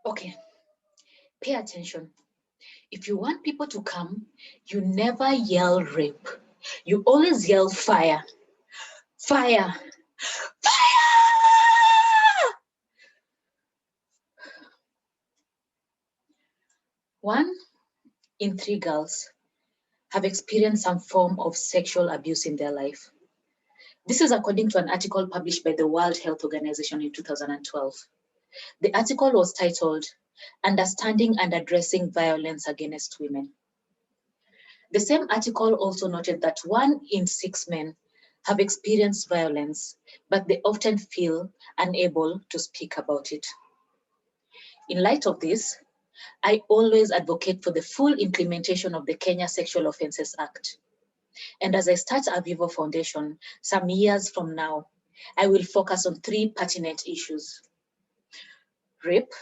Okay, pay attention. If you want people to come, you never yell rape. You always yell fire. Fire. Fire! 1 in 3 girls have experienced some form of sexual abuse in their life. This is according to an article published by the World Health Organization in 2012. The article was titled, Understanding and Addressing Violence Against Women. The same article also noted that 1 in 6 men have experienced violence, but they often feel unable to speak about it. In light of this, I always advocate for the full implementation of the Kenya Sexual Offences Act. And as I start Avivo Foundation some years from now, I will focus on 3 pertinent issues: rape,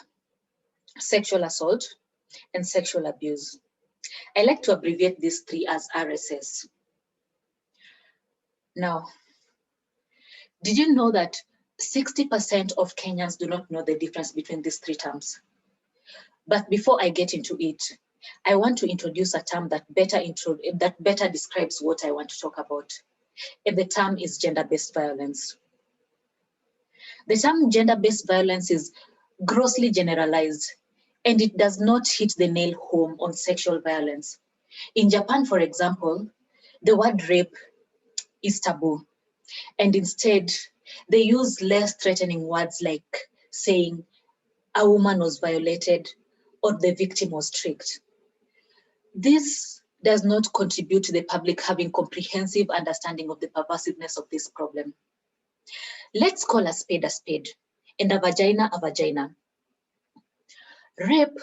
sexual assault, and sexual abuse. I like to abbreviate these 3 as RSS. Now, did you know that 60% of Kenyans do not know the difference between these 3 terms? But before I get into it, I want to introduce a term that better describes what I want to talk about. And the term is gender-based violence. The term gender-based violence is grossly generalized, and it does not hit the nail home on sexual violence. In Japan, for example, the word rape is taboo, and instead they use less threatening words like saying a woman was violated or the victim was tricked. This does not contribute to the public having comprehensive understanding of the pervasiveness of this problem. Let's call a spade and a vagina a vagina. Rape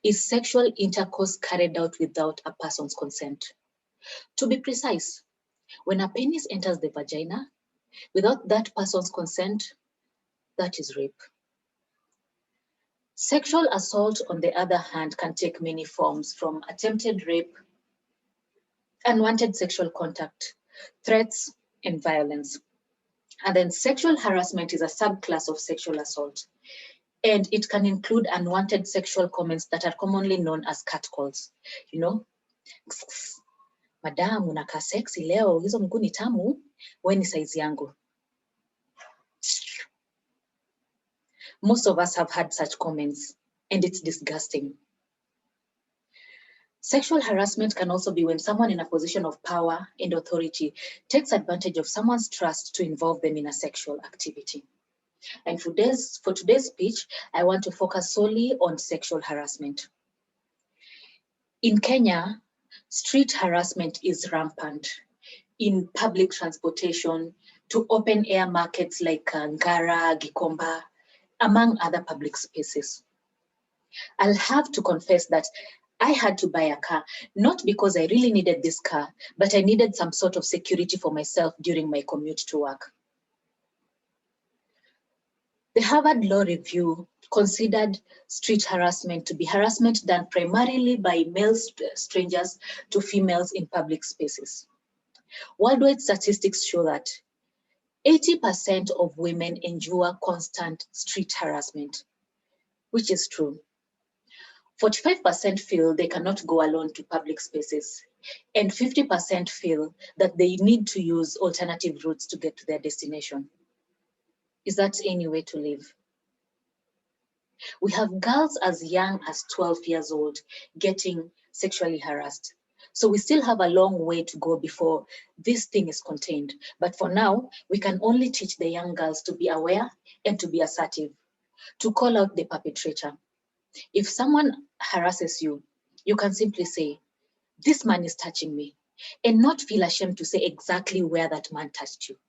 is sexual intercourse carried out without a person's consent. To be precise, when a penis enters the vagina without that person's consent, that is rape. Sexual assault, on the other hand, can take many forms, from attempted rape, unwanted sexual contact, threats, and violence. And then sexual harassment is a subclass of sexual assault, and it can include unwanted sexual comments that are commonly known as catcalls. You know, madam, unakaa sexy leo, hizo mguu ni tamu, we ni size yangu. Most of us have had such comments, and it's disgusting. Sexual harassment can also be when someone in a position of power and authority takes advantage of someone's trust to involve them in a sexual activity. And for today's speech, I want to focus solely on sexual harassment. In Kenya, street harassment is rampant in public transportation, to open air markets like Ngara, Gikomba, among other public spaces. I'll have to confess that I had to buy a car, not because I really needed this car, but I needed some sort of security for myself during my commute to work. The Harvard Law Review considered street harassment to be harassment done primarily by male strangers to females in public spaces. Worldwide statistics show that 80% of women endure constant street harassment, which is true. 45% feel they cannot go alone to public spaces, and 50% feel that they need to use alternative routes to get to their destination. Is that any way to live? We have girls as young as 12 years old getting sexually harassed. So we still have a long way to go before this thing is contained. But for now, we can only teach the young girls to be aware and to be assertive, to call out the perpetrator. If someone harasses you, you can simply say, "This man is touching me," and not feel ashamed to say exactly where that man touched you.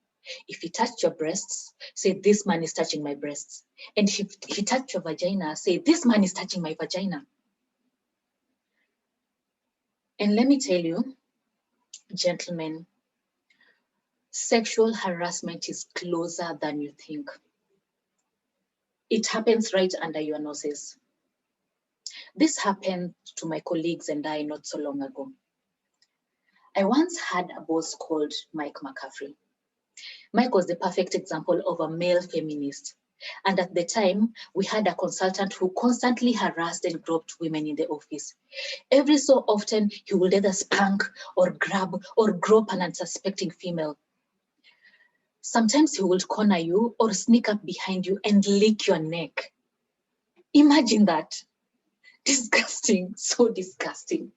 If he touched your breasts, say, "This man is touching my breasts." And if he touched your vagina, say, "This man is touching my vagina." And let me tell you, gentlemen, sexual harassment is closer than you think. It happens right under your noses. This happened to my colleagues and I not so long ago. I once had a boss called Mike McCaffrey. Mike was the perfect example of a male feminist. And at the time, we had a consultant who constantly harassed and groped women in the office. Every so often, he would either spank or grab or grope an unsuspecting female. Sometimes he would corner you or sneak up behind you and lick your neck. Imagine that. Disgusting, so disgusting.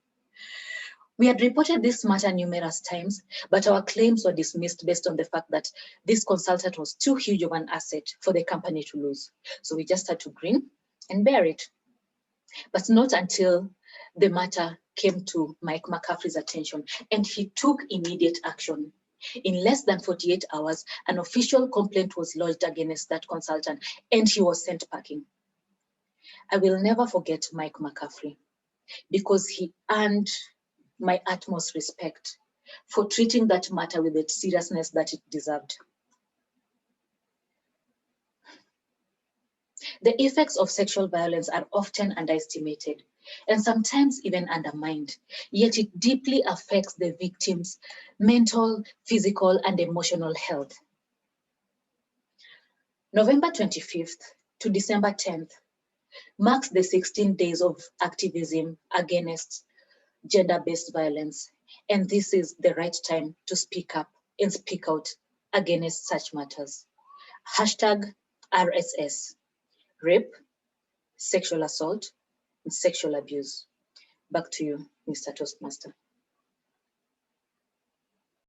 We had reported this matter numerous times, but our claims were dismissed based on the fact that this consultant was too huge of an asset for the company to lose. So we just had to grin and bear it. But not until the matter came to Mike McCaffrey's attention, and he took immediate action. In less than 48 hours, an official complaint was lodged against that consultant, and he was sent packing. I will never forget Mike McCaffrey because he earned my utmost respect for treating that matter with the seriousness that it deserved. The effects of sexual violence are often underestimated and sometimes even undermined, yet it deeply affects the victim's mental, physical, and emotional health. November 25th to December 10th marks the 16 days of activism against gender-based violence, and this is the right time to speak up and speak out against such matters. Hashtag RSS, rape, sexual assault, and sexual abuse. Back to you, Mr. Toastmaster.